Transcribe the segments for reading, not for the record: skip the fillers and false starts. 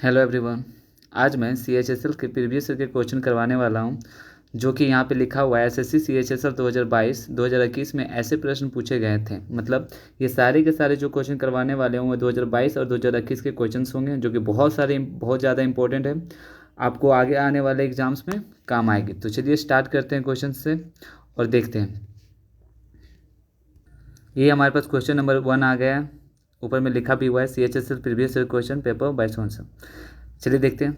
Hello everyone. आज मैं CHSL के प्रीवियस ईयर के क्वेश्चन करवाने वाला हूं, जो कि यहाँ पे लिखा हुआ है SSC CHSL 2022-2021 में ऐसे प्रश्न पूछे गए थे। मतलब ये सारे के सारे जो क्वेश्चन करवाने वाले होंगे 2022 और 2021 के क्वेश्चंस होंगे, जो कि बहुत ज़्यादा इंपॉर्टेंट है, आपको आगे आने वाले एग्जाम्स में काम आएगी। तो चलिए स्टार्ट करते हैं क्वेश्चन से और देखते हैं। ये हमारे पास क्वेश्चन नंबर 1 आ गया है, ऊपर में लिखा भी हुआ है CHSL previous year question paper by सोनसन। चलिए देखते हैं।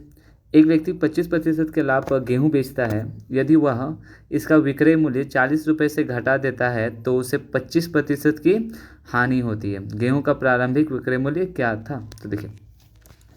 एक व्यक्ति 25% के लाभ पर गेहूं बेचता है। यदि वह इसका विक्रय मूल्य 40 रुपये से घटा देता है तो उसे 25% की हानि होती है। गेहूं का प्रारंभिक विक्रय मूल्य क्या था? तो देखिए,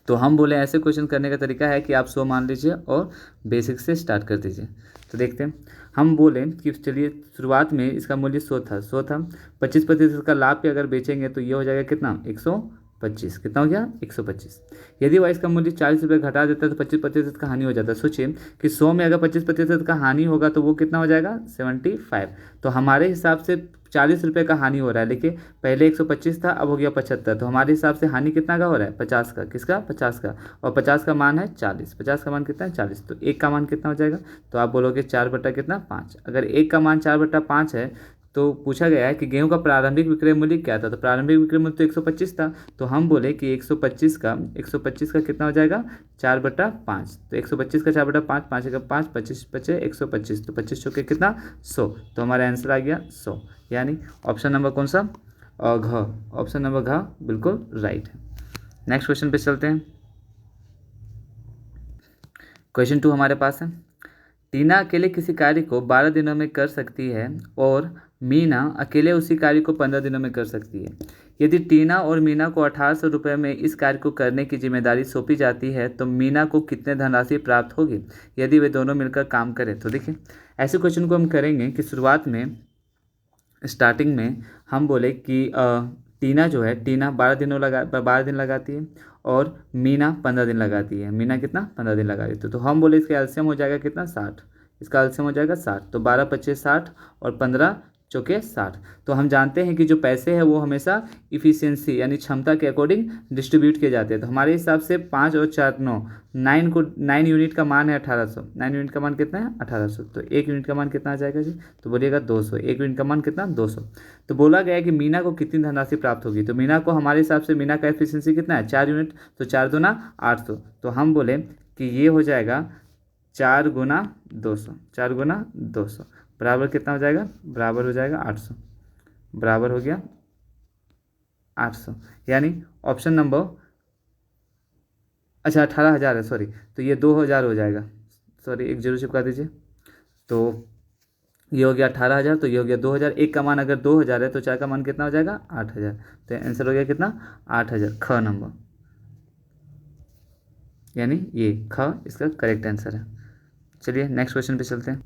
तो हम बोले ऐसे क्वेश्चन करने का तरीका है कि आप 100 मान लीजिए और बेसिक से स्टार्ट कर दीजिए। तो देखते हैं। हम बोले कि चलिए शुरुआत में इसका मूल्य 100 था 25% का लाभ पे अगर बेचेंगे तो ये हो जाएगा कितना? 125। कितना हो गया? 125। यदि वह इसका मूल्य 40 रुपये घटा देता है तो 25% का हानि हो जाता है। सोचिए कि 100 में अगर 25% का हानि होगा तो वो कितना हो जाएगा? 75। तो हमारे हिसाब से 40 रुपये का हानि हो रहा है, लेकिन पहले 125 था, अब हो गया 75। तो हमारे हिसाब से हानि कितना का हो रहा है? 50 का। किसका? 50 का। और 50 का मान है 40। 50 का मान कितना है? 40। तो एक का मान कितना हो जाएगा? तो आप बोलोगे 4 बटा कितना? 5। अगर एक का मान 4 बटा 5 है तो पूछा गया है कि गेहूं का प्रारंभिक विक्रय मूल्य क्या था। तो प्रारंभिक विक्रय मूल्य तो 125 था, तो हम बोले कि 125 का कितना हो जाएगा? 4 बटा 5। तो 125 का 4 बटा 5, 5 का 5, 25 बचे 125। तो 25 चौके कितना? 100। तो हमारा आंसर आ गया 100। यानी ऑप्शन नंबर कौन सा? घ। ऑप्शन नंबर घ बिल्कुल राइट है। नेक्स्ट क्वेश्चन पे चलते हैं। क्वेश्चन 2 हमारे पास है। टीना अकेले किसी कार्य को 12 दिनों में कर सकती है और मीना अकेले उसी कार्य को 15 दिनों में कर सकती है। यदि टीना और मीना को 1800 रुपये में इस कार्य को करने की जिम्मेदारी सौंपी जाती है तो मीना को कितने धनराशि प्राप्त होगी यदि वे दोनों मिलकर काम करें? तो देखिए, ऐसे क्वेश्चन को हम करेंगे कि शुरुआत में स्टार्टिंग में हम बोले कि टीना जो है, टीना 12 दिन लगाती है और मीना 15 दिन लगाती है। मीना कितना? 15 दिन लगा देती है। तो हम बोले इसका एलसीएम हो जाएगा कितना? 60। इसका एलसीएम हो जाएगा 60। तो 12 पच्चीस 60 और 15 चौके 60। तो हम जानते हैं कि जो पैसे हैं वो हमेशा इफिशियंसी यानी क्षमता के अकॉर्डिंग डिस्ट्रीब्यूट किए जाते हैं। तो हमारे हिसाब से 5 और 4 9, 9 यूनिट का मान है 1800। 9 यूनिट का मान कितना है? 1800। तो 1 यूनिट का मान कितना आ जाएगा जी? तो बोलिएगा 200। 1 यूनिट का मान कितना? 200। तो बोला गया है कि मीना को कितनी धनराशि प्राप्त होगी। तो मीना को हमारे हिसाब से मीना का एफिशिएंसी कितना है? 4 यूनिट। तो 4 दूना 800। तो हम बोले कि ये हो जाएगा 4 गुना 200। 4 गुना 200 बराबर कितना हो जाएगा? बराबर हो जाएगा 800। बराबर हो गया 800। यानी ऑप्शन नंबर, अच्छा 18,000 है, सॉरी। तो ये 2,000 हो जाएगा। सॉरी, एक जीरो चिपका दीजिए। तो ये हो गया 18,000, तो ये हो गया 2,000। एक का मान अगर 2,000 है तो 4 का मान कितना हो जाएगा? 8,000। तो आंसर हो गया कितना? 8,000। ख नंबर, यानी ये ख इसका करेक्ट आंसर है। चलिए नेक्स्ट क्वेश्चन पे चलते हैं।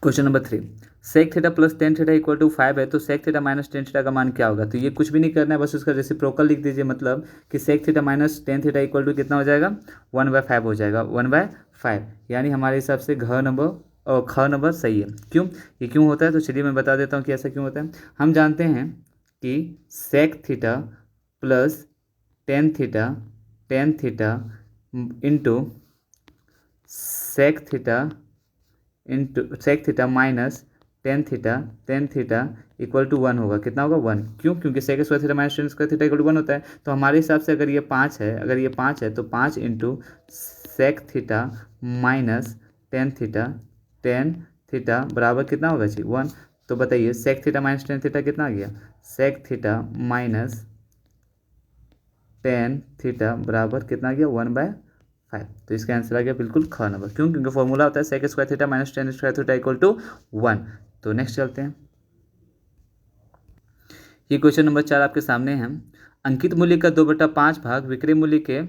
Question number 3। Sec theta plus tan theta equal to 5 है तो sec theta minus tan theta का मान क्या होगा? तो ये कुछ भी नहीं करना है, बस उसका रेसिप्रोकल लिख दीजिए। मतलब कि sec theta minus tan theta equal to कितना हो जाएगा? 1/5 हो जाएगा। 1/5 यानी हमारे हिसाब से घ नंबर और ख नंबर सही है। क्यों? ये क्यों होता है तो चलिए मैं बता देता हूँ कि ऐसा क्यों होता है। हम जानते हैं कि sec theta plus tan theta into sec theta minus tan theta equal to 1 होगा। कितना होगा? 1। क्यों? क्योंकि sec square theta minus tan square theta equal to 1 होता है। तो हमारे हिसाब से अगर ये 5 है, तो 5 into sec theta minus tan theta बराबर कितना होगा जी? 1। तो बताइए sec theta minus tan theta कितना आ गया? Sec theta minus tan theta बराबर कितना आ गया? 1/5। तो इसका आंसर आ गया बिल्कुल ख नंबर। क्यों? क्योंकि फॉर्मूला होता है sec square theta minus tan square theta equal to 1। तो नेक्स्ट चलते हैं। ये क्वेश्चन नंबर 4 आपके सामने है। अंकित मूल्य का 2/5 भाग विक्रय मूल्य के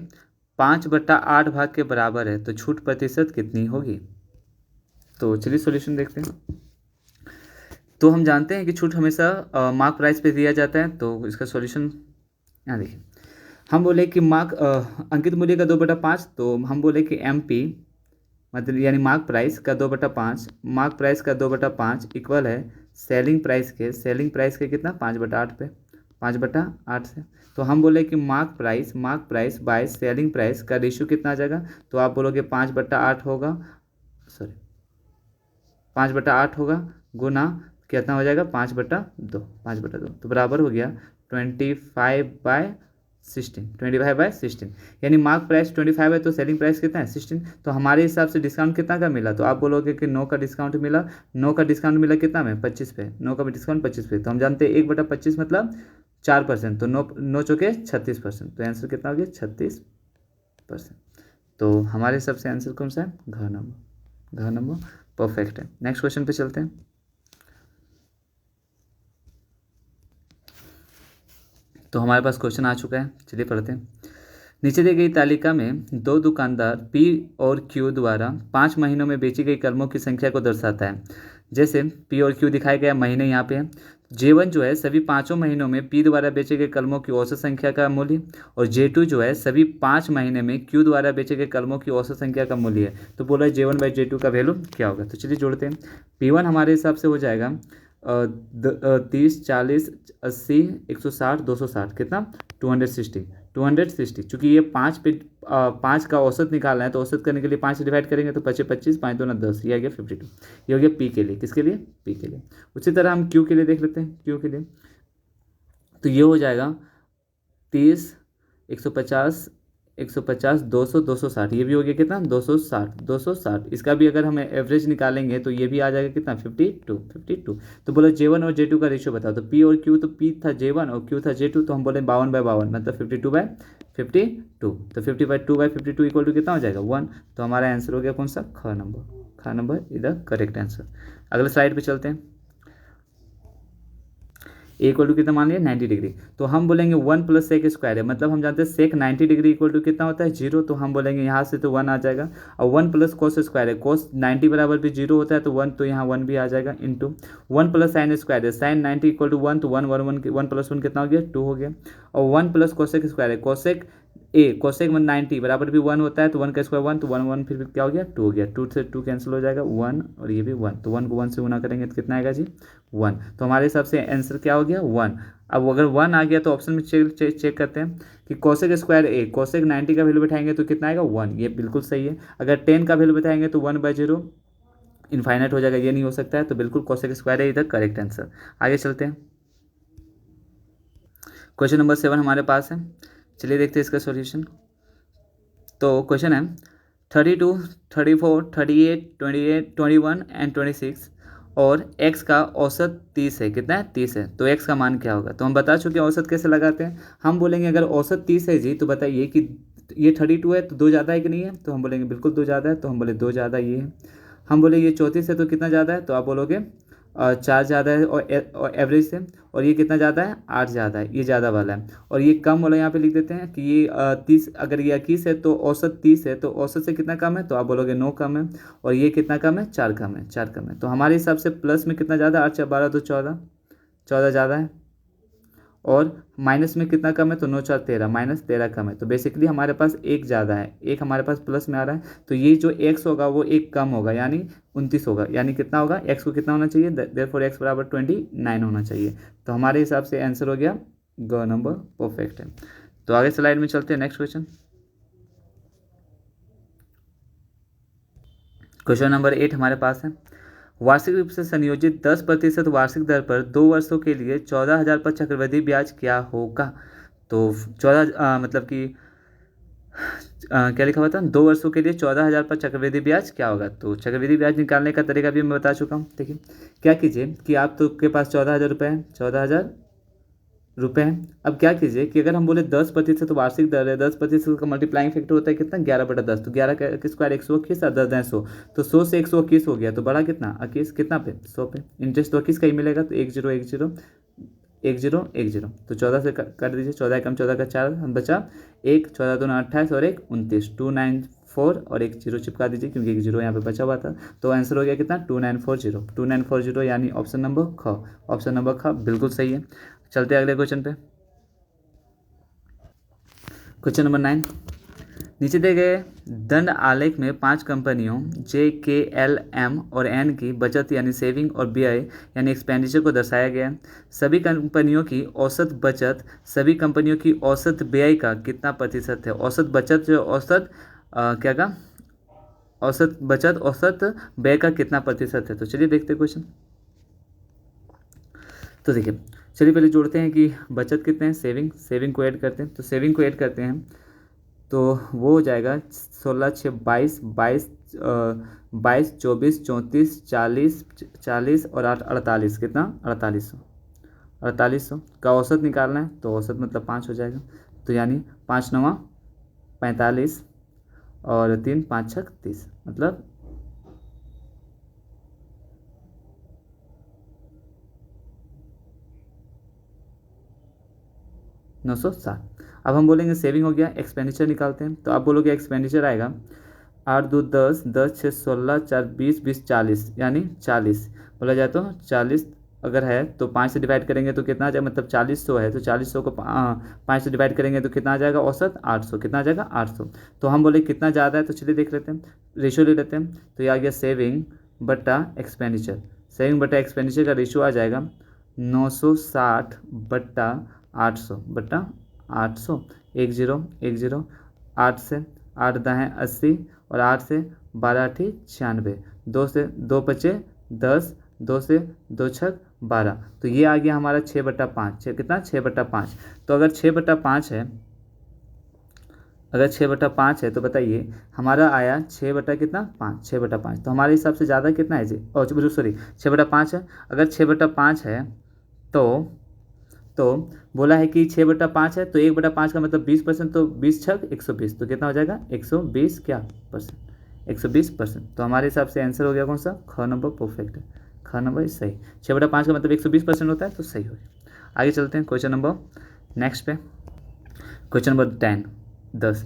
5/8 भाग के बराबर है तो छूट प्रतिशत कितनी होगी? तो चलिए सॉल्यूशन देखते हैं। तो हम जानते हैं कि छूट हमेशा मार्क प्राइस पे दिया जाता है। तो इसका सॉल्यूशन यहाँ देखिए, हम बोले कि अंकित मूल्य का 2/5, तो हम बोले कि MP मतलब यानी मार्क प्राइस का 2/5 इक्वल है सेलिंग प्राइस के कितना? 5/8 पे 5/8 से। तो हम बोले कि mark price by selling price का रेशियो कितना आ जाएगा, तो आप बोलोगे 5/8 होगा, सॉरी 5/8 होगा, गुना कितना हो जाएगा 5/2, तो बराबर हो गया 25/16, यानी मार्क प्राइस 25 है तो सेलिंग प्राइस कितना है 16। तो हमारे हिसाब से डिस्काउंट कितना का मिला, तो आप बोलोगे कि 9 का डिस्काउंट मिला, 9 का डिस्काउंट मिला कितना में 25 पे, 9 का भी डिस्काउंट 25 पे, तो हम जानते हैं 1/25 मतलब 4%, तो 9 चौके 36%, तो आंसर कितना हो गया 36%। तो हमारे हिसाब से आंसर कौन सा है, घ नंबर परफेक्ट है। नेक्स्ट क्वेश्चन पे चलते हैं। तो हमारे पास क्वेश्चन आ चुका है, चलिए पढ़ते हैं। नीचे दी गई तालिका में दो दुकानदार P और Q द्वारा 5 महीनों में बेची गई कलमों की संख्या को दर्शाता है। जैसे P और Q दिखाया गया महीने यहाँ पे है, J1 जो है सभी 5 महीनों में P द्वारा बेचे गए कलमों की औसत संख्या का मूल्य, और J2 जो है सभी 5 महीने में Q द्वारा बेचे गए कलमों की औसत संख्या का मूल्य है। तो बोला J1/J2 का वैल्यू क्या होगा, तो चलिए जोड़ते हैं। P1 हमारे हिसाब से हो जाएगा 30, 40, 80, 160, 260, कितना 260। चूँकि ये 5 का औसत निकालना है, तो औसत करने के लिए 5 डिवाइड करेंगे तो 25, 5 दूना 10, ये आ गया 52। ये हो गया P के लिए, किसके लिए, P के लिए। उसी तरह हम Q के लिए देख लेते हैं, Q के लिए तो ये हो जाएगा 30, 150, 200, 260, ये भी हो गया कितना 260। इसका भी अगर हम एवरेज निकालेंगे तो ये भी आ जाएगा कितना 52। तो बोले J1 और J2 का रेशियो बताओ, तो P और Q, तो P था J1 और Q था J2, तो हम बोले 52/52 मतलब 52/52, तो 50/2/52 इक्वल टू कितना हो जाएगा 1। तो हमारा आंसर हो गया कौन सा, ख number is the correct answer. अगले स्लाइड पे चलते हैं। ए इक्वल टू कितना मान लिया 90 डिग्री, तो हम बोलेंगे 1 + सेक स्क्वायर है, मतलब हम जानते हैं सेक 90 डिग्री इक्वल टू कितना होता है 0, तो हम बोलेंगे यहाँ से तो 1 आ जाएगा। और 1 + कोस स्क्वायर है, कोस 90 बराबर भी 0 होता है तो 1, तो यहाँ 1 भी आ जाएगा, इंटू 1 + साइन स्क्वायर है, साइन 90 इक्वल टू 1, तो 1 + 1 कितना हो गया 2 हो गया। और 1 + कोसेक स्क्वायर है, कोसेक 90 बराबर भी 1 होता है, तो 1 का स्क्वायर 1, तो 1 फिर क्या हो गया 2 हो गया, 2 से 2 कैंसिल हो जाएगा 1, और ये भी 1, तो 1 को 1 से गुना करेंगे तो कितना आएगा जी 1। तो हमारे हिसाब से आंसर क्या हो गया 1। अब अगर 1 आ गया तो ऑप्शन में चेक करते हैं कि कोसेक स्क्वायर कोसेक 90 का वैल्यू बैठाएंगे तो कितना आएगा 1, ये बिल्कुल सही है। अगर 10 का वैल्यू बैठाएंगे तो 1/0 इनफाइनाइट हो जाएगा, ये नहीं हो सकता है, तो बिल्कुल कोसेक स्क्वायर है इधर करेक्ट आंसर। आगे चलते हैं, क्वेश्चन नंबर 7 हमारे पास है, चलिए देखते हैं इसका सॉल्यूशन। तो क्वेश्चन है 32, 34, 38, 28, 21 एंड 26 और x का औसत 30 है, कितना है 30 है, तो x का मान क्या होगा। तो हम बता चुके हैं औसत कैसे लगाते हैं। हम बोलेंगे अगर औसत 30 है जी, तो बताइए कि ये 32 है तो 2 ज़्यादा है कि नहीं है, तो हम बोलेंगे बिल्कुल 2 ज़्यादा है, तो हम बोले 2 ज़्यादा ये है। हम बोले ये 34 है तो कितना ज़्यादा है, तो आप बोलोगे 4 ज़्यादा है, और एवरेज से, और ये कितना ज़्यादा है 8 ज़्यादा है, ये ज़्यादा वाला है। और ये कम वाला यहाँ पे लिख देते हैं कि ये 30, अगर ये 21 है तो औसत 30 है, तो औसत से कितना कम है, तो आप बोलोगे 9 कम है। और ये कितना कम है 4 कम है, 4 कम है। तो हमारे हिसाब से प्लस में कितना ज़्यादा 8 × 12 तो 14, 14 ज़्यादा है, और माइनस में कितना कम है, तो 9 × 4 13, -13 कम है। तो बेसिकली हमारे पास एक ज़्यादा है, एक हमारे पास प्लस में आ रहा है, तो ये जो x होगा वो एक कम होगा, यानी 29 होगा, यानी कितना होगा x को कितना होना चाहिए, देयरफॉर x = 29 होना चाहिए। तो हमारे हिसाब से आंसर हो गया ग नंबर परफेक्ट है। तो आगे स्लाइड में चलते हैं, नेक्स्ट क्वेश्चन, क्वेश्चन नंबर 8 हमारे पास है। वार्षिक रूप से संयोजित 10% वार्षिक दर पर 2 वर्षों के लिए 14,000 पर चक्रवृद्धि ब्याज क्या होगा। तो 14 मतलब कि क्या लिखा हुआ था 2 वर्षों के लिए 14,000 पर चक्रवृद्धि ब्याज क्या होगा। तो चक्रवृद्धि ब्याज निकालने का तरीका भी मैं बता चुका हूँ। देखिए क्या कीजिए कि आप तो के पास 14,000 रुपये है, 14,000 रुपये हैं। अब क्या कीजिए कि अगर हम बोले 10% तो वार्षिक दर है, 10% का मल्टीप्लाइंग फैक्टर होता है कितना 11/10, तो 11 का स्क्वायर 121 और 10 100, तो 100 से 121 हो गया, तो बड़ा कितना 21, कितना पे 100 पे। इंटरेस्ट तो 21 का ही मिलेगा, तो 10 10 10 10, तो 14 से कर दीजिए, 14 कम 14 का 4 हम बचा 1, 14 दूना 28 और 1 29, 294 और एक 0 चिपका दीजिए क्योंकि एक 0 यहाँ पे बचा हुआ था। तो आंसर हो गया कितना 2940, यानी ऑप्शन नंबर ख बिल्कुल सही है। चलते हैं अगले क्वेश्चन पे, क्वेश्चन नंबर 9। नीचे दिए गए दंड आलेख में 5 कंपनियों जे, के, एल, एम और एन की बचत यानी सेविंग और व्यय यानी एक्सपेंडिचर को दर्शाया गया है। सभी कंपनियों की औसत बचत सभी कंपनियों की औसत व्यय का कितना प्रतिशत है। औसत बचत जो औसत क्या का औसत बचत औसत व्यय का कितना प्रतिशत है। तो चलिए देखते हैं क्वेश्चन। तो देखिए चलिए पहले जोड़ते हैं कि बचत कितने हैं, सेविंग को ऐड करते हैं। तो सेविंग को ऐड करते हैं तो वो हो जाएगा 16 6 22 22 22 24 34 40 40 और 8 48 कितना 4800 का औसत निकालना है। तो औसत मतलब 5 हो जाएगा। तो यानी 5 9 45 और 3 5 6 30 मतलब 960। अब हम बोलेंगे सेविंग हो गया, एक्सपेंडिचर निकालते हैं। तो आप बोलोगे एक्सपेंडिचर आएगा 8 2 10 10 6 16 4 20 20 40 यानी 40 बोला जाए तो 40 अगर है तो 5 से डिवाइड करेंगे तो कितना आ जाएगा, मतलब 40 है तो 40 को 5 से डिवाइड करेंगे तो कितना आ जाएगा औसत 800। कितना आ जाएगा 800। तो हम बोले कितना ज़्यादा है तो चलिए देख लेते हैं, रेशियो ले लेते हैं। तो ये आ गया सेविंग बट्टा एक्सपेंडिचर। सेविंग बट्टा एक्सपेंडिचर का रेशियो आ जाएगा 960 बट्टा 800 बट्टा 800 1 0 1 0 8 से 8 दाएँ 80 और 8 से 12 8 96 2 से 2 बचे 10 2 से 2 छक 12। तो ये आ गया हमारा 6 बट्टा 5। कितना 6 बट्टा 5। तो अगर 6 बट्टा 5 है, अगर 6 बट्टा 5 है तो बताइए हमारा आया 6 बट्टा कितना 5 6 बट्टा 5। तो हमारे हिसाब से ज़्यादा कितना है जी, और सॉरी 6 बट्टा 5 है। अगर 6 बट्टा 5 है तो बोला है कि 6 बट्टा 5 है तो 1 बट्टा 5 का मतलब 20%। तो 20 छक 120 तो कितना हो जाएगा 120 क्या परसेंट 120%। तो हमारे हिसाब से आंसर हो गया कौन सा, ख नंबर परफेक्ट है, ख नंबर सही। 6 बट्टा 5 का मतलब 120% होता है तो सही हो गया। आगे चलते हैं क्वेश्चन नंबर नेक्स्ट पे। क्वेश्चन नंबर 10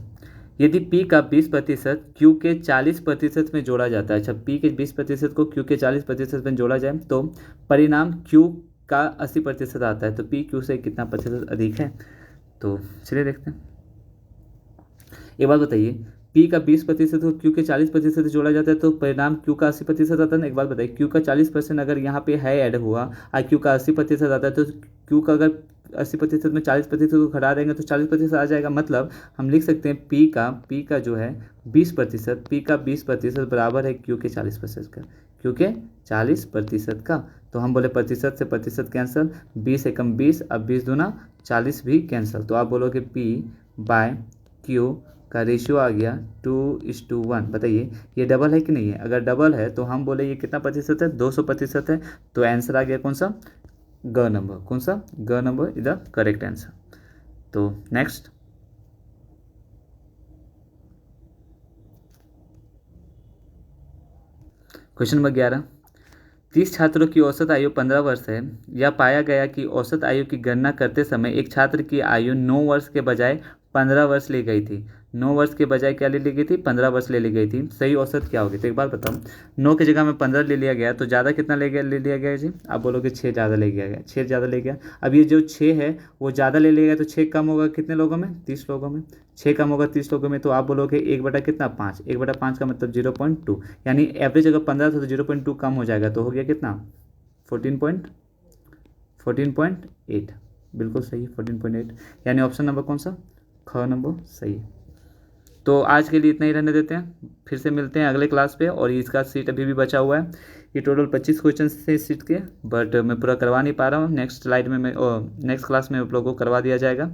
यदि P का 20% Q के 40% में जोड़ा जाता है। अच्छा P के 20% को Q के 40% में जोड़ा जाए तो परिणाम Q का 80% आता है। तो P Q से कितना प्रतिशत अधिक है। तो चलिए देखते हैं। एक बात बताइए, P का 20% को Q के 40% से जोड़ा जाता है तो परिणाम Q का 80% आता है ना। एक बात बताइए, Q का 40% अगर यहाँ पे है ऐड हुआ और Q का 80% आता है तो Q का अगर 80% में 40% को घटा देंगे तो 40% आ जाएगा। मतलब हम लिख सकते हैं P का जो है 20%, P का 20% बराबर है Q के 40% का, Q के 40% का। तो हम बोले प्रतिशत से प्रतिशत कैंसिल, 20 एकम 20 अब 20 दूना 40 भी कैंसिल। तो आप बोलोगे P/Q का रेशियो आ गया 2:1। बताइए ये डबल है कि नहीं है। अगर डबल है तो हम बोले ये कितना प्रतिशत है 200% है। तो आंसर आ गया कौन सा, ग नंबर। कौन सा, ग number is the correct answer. तो नेक्स्ट क्वेश्चन नंबर 11 30 छात्रों की औसत आयु 15 वर्ष है। यह पाया गया कि औसत आयु की गणना करते समय एक छात्र की आयु 9 वर्ष के बजाय 15 वर्ष ली गई थी। 9 वर्ष के बजाय क्या ले ली गई थी, 15 वर्ष ले ली गई थी। सही औसत क्या होगी। तो एक बार बताओ, 9 की जगह में 15 ले लिया गया तो ज़्यादा कितना ले लिया गया जी। आप बोलोगे 6 ज़्यादा ले गया 6 ज़्यादा ले गया। अब ये जो 6 है वो ज़्यादा ले लिया गया तो 6 कम होगा कितने लोगों में, 30 लोगों में। 6 कम होगा 30 लोगों में। तो आप बोलोगे 1 बटा कितना 5, 1 बटा 5 का मतलब 0.2 यानी एवरेज अगर 15 था तो 0.2 कम हो जाएगा तो हो गया कितना 14.8। बिल्कुल सही 14.8 यानी ऑप्शन नंबर कौन सा, ख नंबर सही है। तो आज के लिए इतना ही रहने देते हैं, फिर से मिलते हैं अगले क्लास पे। और इसका सीट अभी भी बचा हुआ है। ये टोटल 25 क्वेश्चन से सीट के, बट मैं पूरा करवा नहीं पा रहा हूँ। नेक्स्ट स्लाइड में मैं नेक्स्ट क्लास में आप लोगों को करवा दिया जाएगा।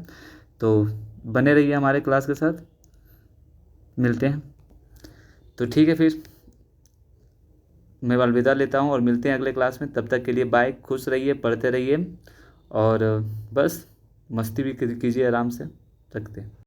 तो बने रहिए हमारे क्लास के साथ, मिलते हैं। तो ठीक है, फिर मैं अलविदा लेता हूँ और मिलते हैं अगले क्लास में। तब तक के लिए बाय, खुश रहिए, पढ़ते रहिए और बस मस्ती भी कीजिए आराम से, रखते हैं।